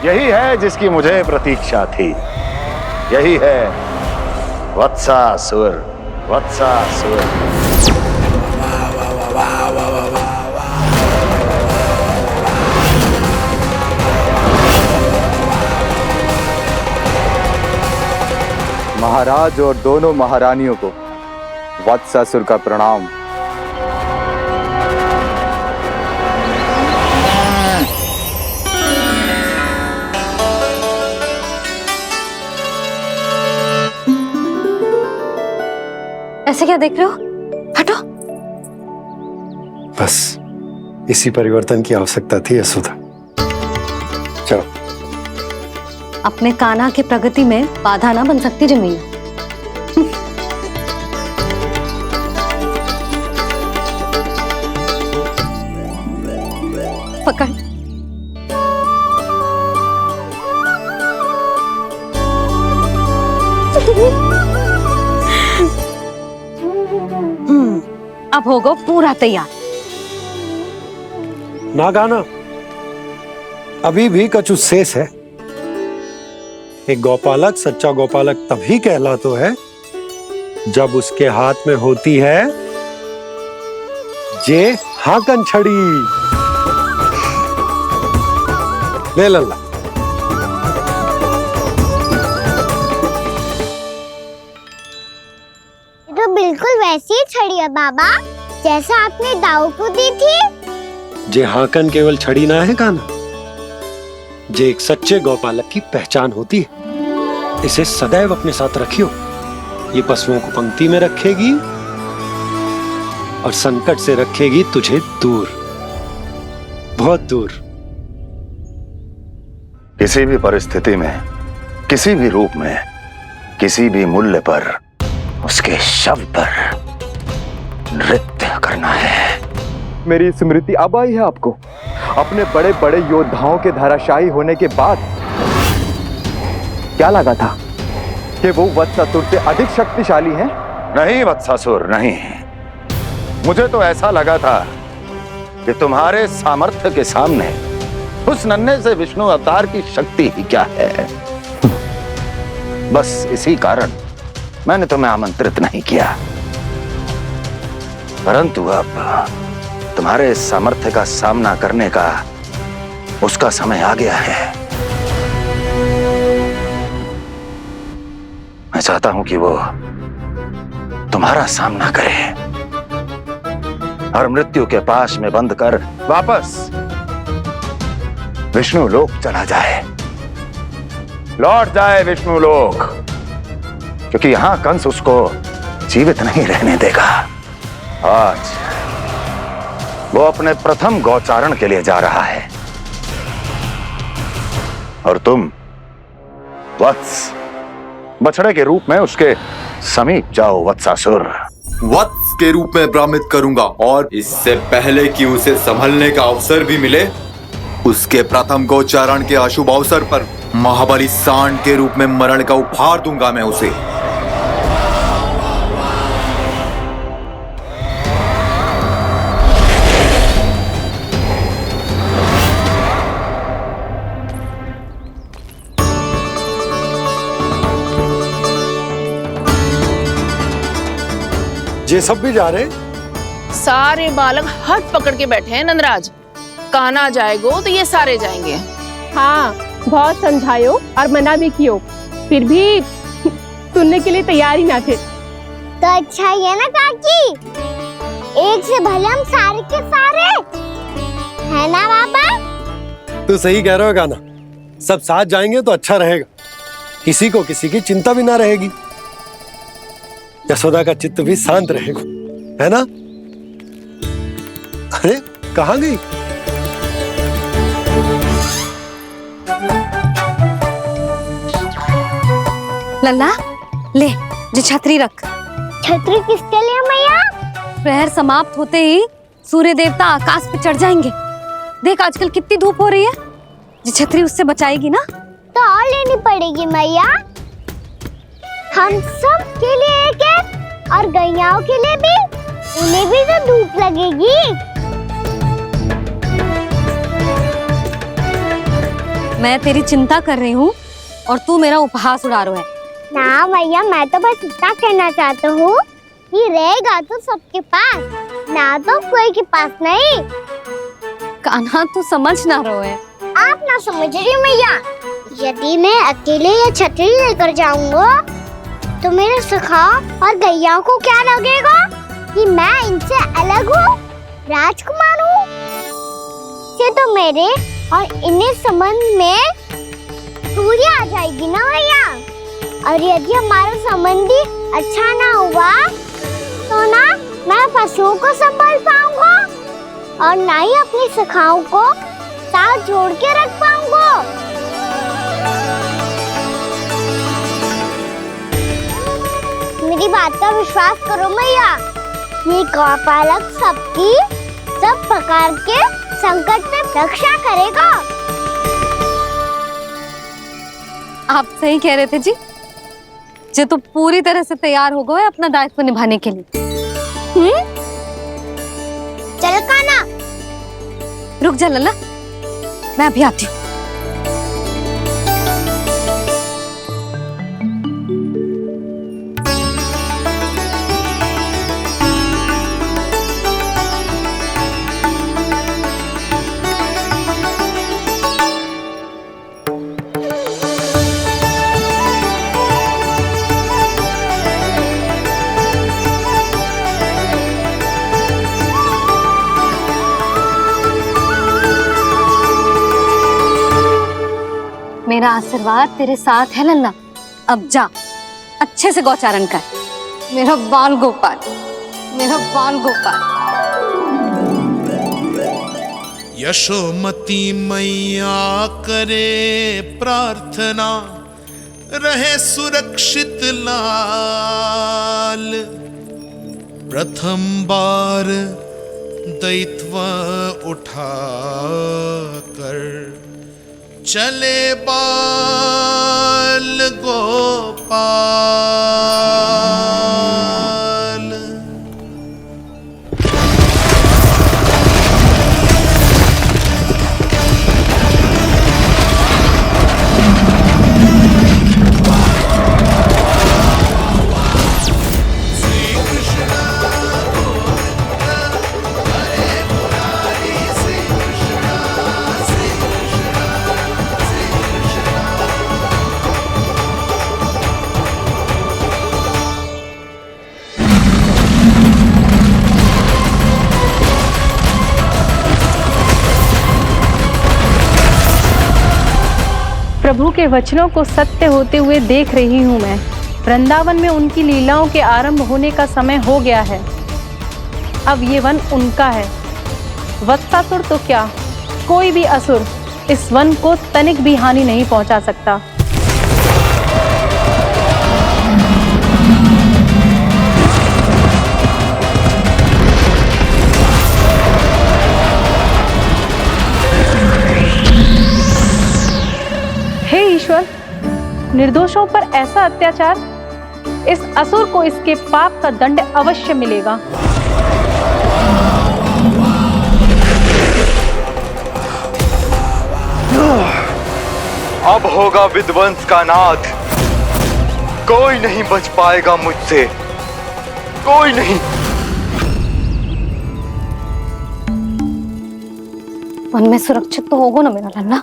यही है जिसकी मुझे प्रतीक्षा थी। यही है वत्सासुर। वत्सासुर। महाराज और दोनों महारानियों को वत्सासुर का प्रणाम। ऐसे क्या देख रहे हो? हटो। बस इसी परिवर्तन की आवश्यकता थी यशोदा। चलो। अपने कान्हा की प्रगति में बाधा ना बन सकती जमीन। पकड़। अब होगा पूरा तैयार। ना गाना, अभी भी कछु शेष है। एक गौपालक सच्चा गौपालक तभी कहलाता है जब उसके हाथ में होती है जे हाकन छड़ी। ले लल्ला। तो बिल्कुल वैसी ही छड़ी है बाबा जैसा आपने दाऊ को दी थी। जे हाकन केवल छड़ी ना है काना, जे एक सच्चे गौपालक की पहचान होती है। इसे सदैव अपने साथ रखियो। ये पशुओं को पंक्ति में रखेगी और संकट से रखेगी तुझे दूर, बहुत दूर। किसी भी परिस्थिति में, किसी भी रूप में, किसी भी मूल्य पर उसके शव पर नृत्य करना है। मेरी स्मृति अब आई है आपको? अपने बड़े बड़े योद्धाओं के धराशायी होने के बाद क्या लगा था कि वो वत्सासुर से अधिक शक्तिशाली हैं? नहीं वत्सासुर, नहीं। मुझे तो ऐसा लगा था कि तुम्हारे सामर्थ्य के सामने उस नन्हे से विष्णु अवतार की शक्ति ही क्या है। बस इसी कारण मैंने तुम्हें आमंत्रित नहीं किया। परंतु अब तुम्हारे सामर्थ्य का सामना करने का उसका समय आ गया है। मैं चाहता हूं कि वो तुम्हारा सामना करे और मृत्यु के पाश में बंद कर वापस विष्णु लोक चला जाए, लौट जाए विष्णु लोक, क्योंकि यहां कंस उसको जीवित नहीं रहने देगा। आज वो अपने प्रथम गौचारण के लिए जा रहा है और तुम वत्स बछड़े के रूप में उसके समीप जाओ। वत्सासुर वत्स के रूप में भ्रमित करूंगा और इससे पहले कि उसे संभलने का अवसर भी मिले, उसके प्रथम गोचारण के अशुभ अवसर पर महाबली सांड के रूप में मरण का उपहार दूंगा मैं उसे। ये सब भी जा रहे? सारे बालक हट पकड़ के बैठे हैं नंदराज। कान्हा जाएगो तो ये सारे जाएंगे। हाँ, बहुत समझायो और मना भी कियो, फिर भी सुनने के लिए तैयार ही ना थे। तो अच्छा ही है ना काकी, एक से भले हम सारे के सारे है ना बाबा। तो सही कह रहे हो गाना, सब साथ जाएंगे तो अच्छा रहेगा, किसी को किसी की चिंता भी ना रहेगी, यशोदा का चित्त भी शांत रहेगा, है ना? अरे कहाँ गई? लल्ला ले, जो छतरी रख। छतरी किसके लिए मैया? प्रहर समाप्त होते ही सूर्य देवता आकाश पे चढ़ जाएंगे। देख आजकल कितनी धूप हो रही है, जो छतरी उससे बचाएगी ना। तो और लेनी पड़ेगी मैया, हम सब के लिए एक एक और गैयाओं के लिए भी, उन्हें भी तो धूप लगेगी। मैं तेरी चिंता कर रही हूँ और तू मेरा उपहास उड़ा रहा है। ना मैया, मैं तो बस इतना कहना चाहता हूँ कि रहेगा तो सबके पास, ना तो कोई के पास नहीं। कान्हा तू समझ ना रहो है। आप ना समझ रही मैया। यदि मैं अकेले ये छतरी लेकर जाऊंगा तो मेरे सखा और गैया को क्या लगेगा कि मैं इनसे अलग हूँ, राजकुमार हूँ। ये तो मेरे और इन्हें संबंध में दूरी आ जाएगी ना भैया। और यदि हमारा संबंध ही अच्छा ना हुआ तो ना मैं पशुओं को संभाल पाऊंगा और ना ही अपनी सखाओं को साथ जोड़ के रख पाऊंगा। मेरी बात का विश्वास करो मैया, ये गौपालक सबकी सब प्रकार के संकट से रक्षा करेगा। आप सही कह रहे थे जी। जो तो पूरी तरह से तैयार हो गए अपना दायित्व निभाने के लिए। चल कान्हा। रुक जा लल्ला, मैं अभी आती हूँ। मेरा आशीर्वाद तेरे साथ है लल्ला। अब जा, अच्छे से गौचारण कर। मेरा बाल गोपाल, मेरा बाल गोपाल। यशोमती मैया करे प्रार्थना, रहे सुरक्षित लाल। प्रथम बार दैत्व उठा कर चले बाल गोपाल। प्रभु के वचनों को सत्य होते हुए देख रही हूँ मैं। वृंदावन में उनकी लीलाओं के आरंभ होने का समय हो गया है। अब ये वन उनका है। वत्सासुर तो क्या, कोई भी असुर इस वन को तनिक भी हानि नहीं पहुंचा सकता। हे ईश्वर, निर्दोषों पर ऐसा अत्याचार, इस असुर को इसके पाप का दंड अवश्य मिलेगा। अब होगा विध्वंस का नाद। कोई नहीं बच पाएगा मुझसे, कोई नहीं। वन में सुरक्षित तो होगा ना मेरा लल्ला।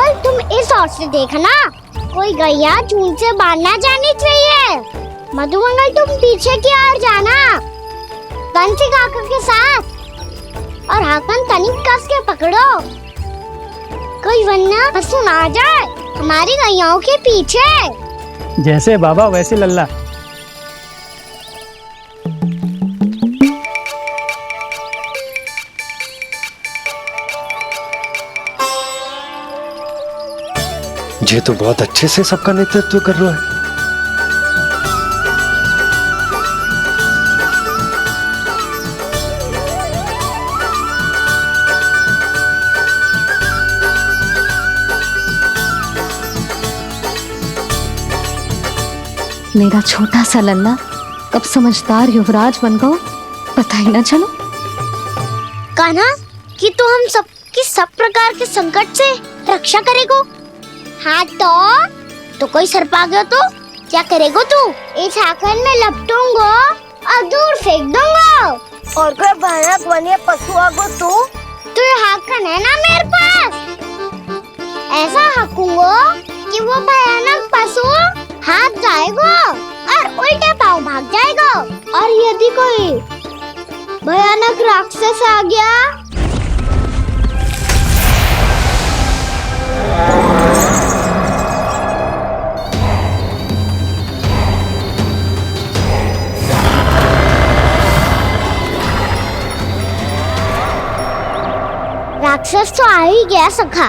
मधुमंगल तुम इस ओर से देखना, कोई गैया झुंड से बाहर ना जानी चाहिए। मधुमंगल तुम पीछे की ओर जाना, बंसी काका के साथ, और हाकन तनिक कस के पकड़ो, कोई वरना पशु ना आ जाए हमारी गैयाओं के पीछे। जैसे बाबा वैसे लल्ला। ये तो बहुत अच्छे से सबका नेतृत्व कर रहा है। मेरा छोटा सा लल्ला कब समझदार युवराज बन गो पता ही ना चलो। कान्हा कि तू हम सब प्रकार के संकट से रक्षा करेगो। हाँ तो कोई सर्प आ गया तो क्या करेगो तू? इस हाकन में लपटूंगो और दूर फेंक दूंगा। और कोई भयानक वन्य पशु आगो तो ये हाकन है ना मेरे पास, ऐसा हाकूंगो कि वो भयानक पशु हाथ जाएगा और उल्टे पाँव भाग जाएगा। और यदि कोई भयानक राक्षस आ गया राक्षस तो आ ही गया सखा।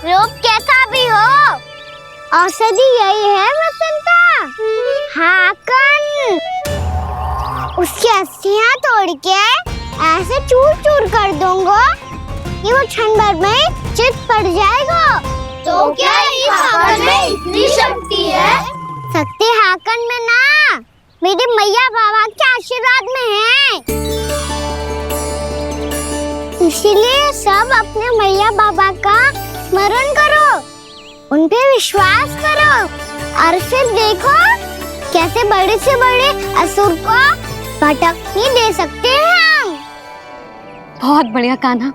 रूप कैसा भी हो औषधि यही है वसंता। हाकन उसकी अस्थियां तोड़ के ऐसे चूर चूर कर दूंगा कि वो क्षण भर में चित पड़ जाएगा। तो क्या इस हाकन में इतनी शक्ति है? शक्ति हाकन में ना, मेरे मैया बाबा के आशीर्वाद में है। इसीलिए सब अपने मैया बाबा का स्मरण करो, उन पे विश्वास करो और फिर देखो कैसे बड़े से बड़े असुर को भटकने दे सकते हैं हम। बहुत बढ़िया कान्हा।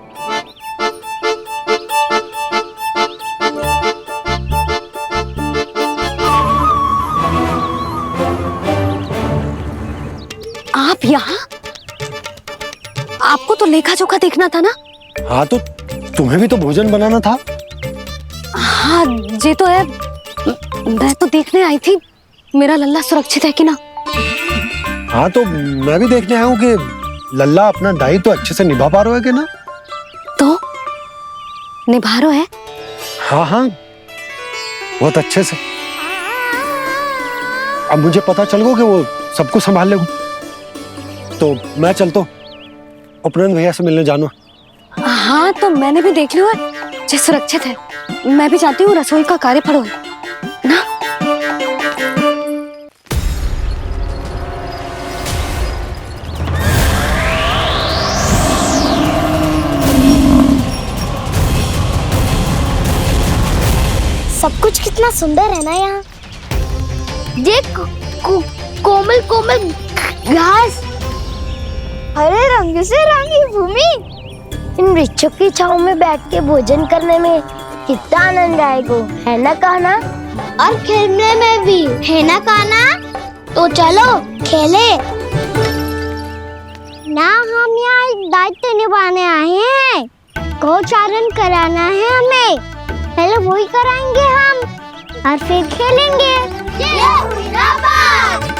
आप यहाँ? आपको तो लेखा जोखा देखना था ना? हाँ तो तुम्हें भी तो भोजन बनाना था। हाँ ये तो है, मैं तो देखने आई थी मेरा लल्ला सुरक्षित है कि ना। हाँ तो मैं भी देखने आया हूँ कि लल्ला अपना दायित्व तो अच्छे से निभा पा रहा है कि ना। तो निभा रहा है? हाँ हाँ बहुत अच्छे से। अब मुझे पता चल गया कि वो सब कुछ संभाल लेगा, तो मैं चलता हूँ उपनंद भैया से मिलने जानो। हाँ तो मैंने भी देख लिया है जो सुरक्षित है। मैं भी चाहती हूँ रसोई का कार्य पड़ो ना। सब कुछ कितना सुंदर है ना यहाँ। देख कोमल कोमल घास, हरे रंग से रंगी भूमि। इन वृक्षों की छांव में बैठ के भोजन करने में कितना आनंद आएगा, है ना कान्हा? और खेलने में भी, है ना कान्हा? तो चलो खेले ना। हम यहाँ एक दायित्व निभाने आए हैं, गोचारण कराना है हमें। पहले वही कराएंगे हम और फिर खेलेंगे। ये हुई ना बात।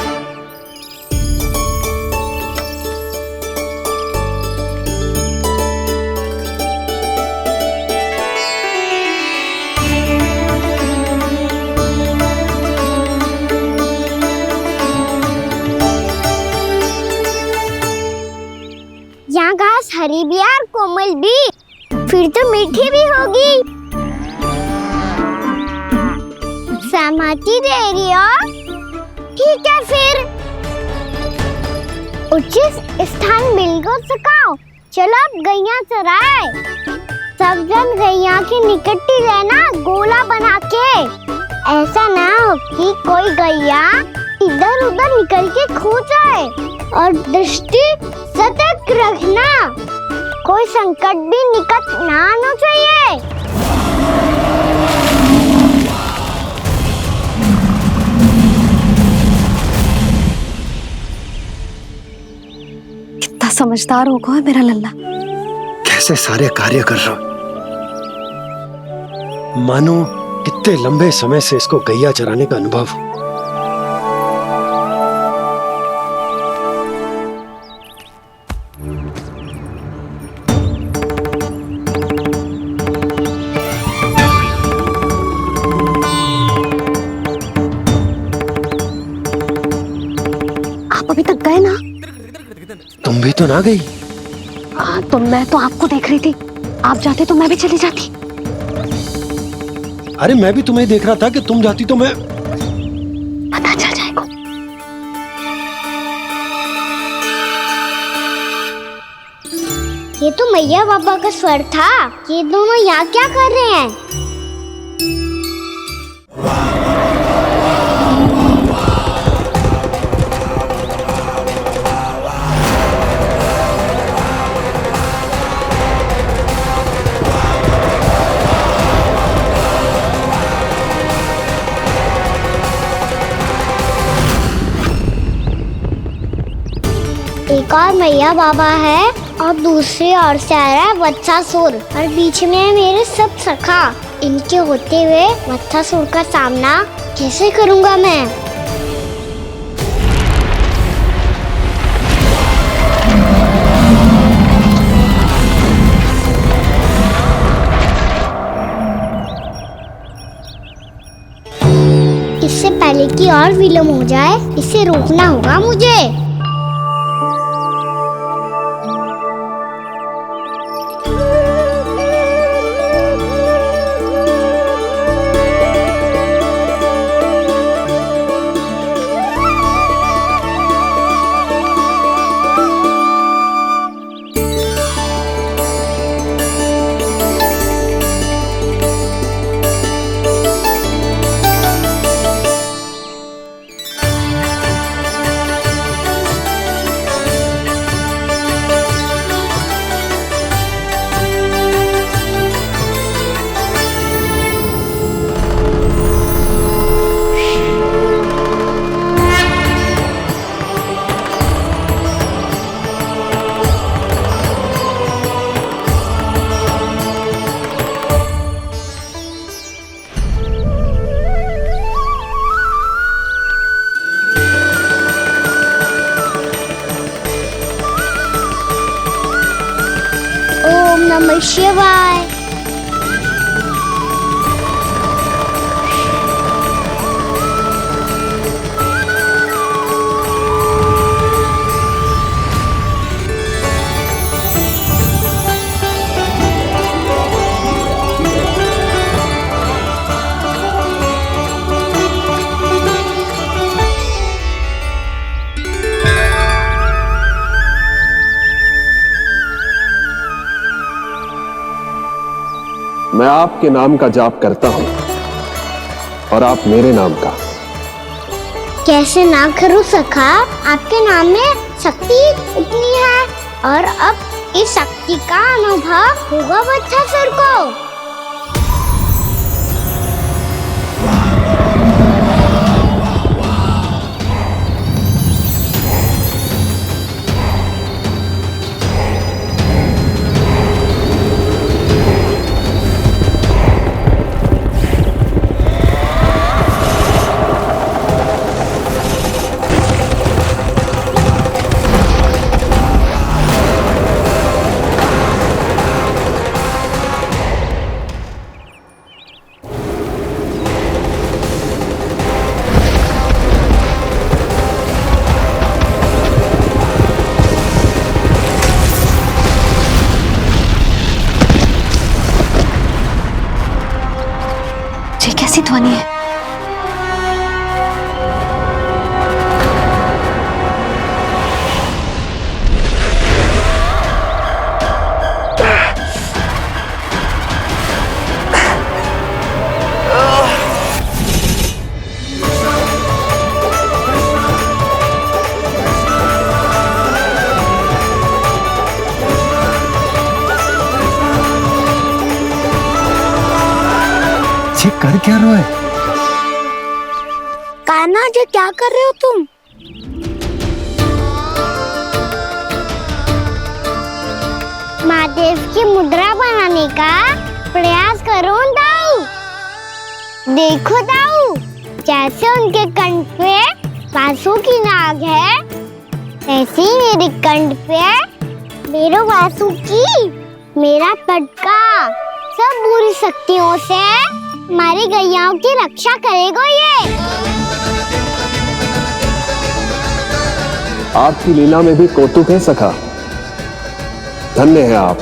यहाँ घास हरी भी और कोमल भी, फिर तो मीठी भी होगी। सहमति दे रही हो? ठीक है फिर उचित स्थान मिल को सकाओ। चलो अब गैया चराए। सब जन गैया के निकट ही रहना, गोला बना के। ऐसा ना हो कि कोई गैया इधर उधर निकल के खो जाए। और दृष्टि सतर्क रखना, कोई संकट भी निकट ना आना चाहिए। कितना समझदार होगा है मेरा लल्ला। कैसे सारे कार्य कर रहा, मानो कितने लंबे समय से इसको गैया चराने का अनुभव हो। आप अभी तक गए ना? तुम भी तो ना गई। हाँ, तो मैं तो आपको देख रही थी, आप जाते तो मैं भी चली जाती। अरे मैं भी तुम्हें देख रहा था कि तुम जाती तो मैं। पता चल जाएगा। ये तो मैया बाबा का स्वर था। ये दोनों यहाँ क्या कर रहे हैं? एक और मैया बाबा है और दूसरी ओर से आ रहा है वत्सासुर और बीच में है मेरे सब सखा। इनके होते हुए वत्सासुर का सामना कैसे करूंगा मैं? इससे पहले कि और विलम्ब हो जाए, इसे रोकना होगा मुझे। ओम नमः शिवाय। मैं आपके नाम का जाप करता हूं और आप मेरे नाम का। कैसे ना करूं सखा, आपके नाम में शक्ति इतनी है और अब इस शक्ति का अनुभव होगा वत्सासुर को। कर क्या रहे हो? कान्हा जी क्या कर रहे हो तुम? महादेव की मुद्रा बनाने का प्रयास करो दाऊ। देखो दाऊ, जैसे उनके कंठ पे बांसुरी की नाग है, ऐसे ही मेरे कंठ पे मेरे बांसुरी, मेरा पटका सब बुरी शक्तियों से हमारी गैयाओं की रक्षा करेगा ये। आपकी लीला में भी कौतुक है सखा। धन्य है आप।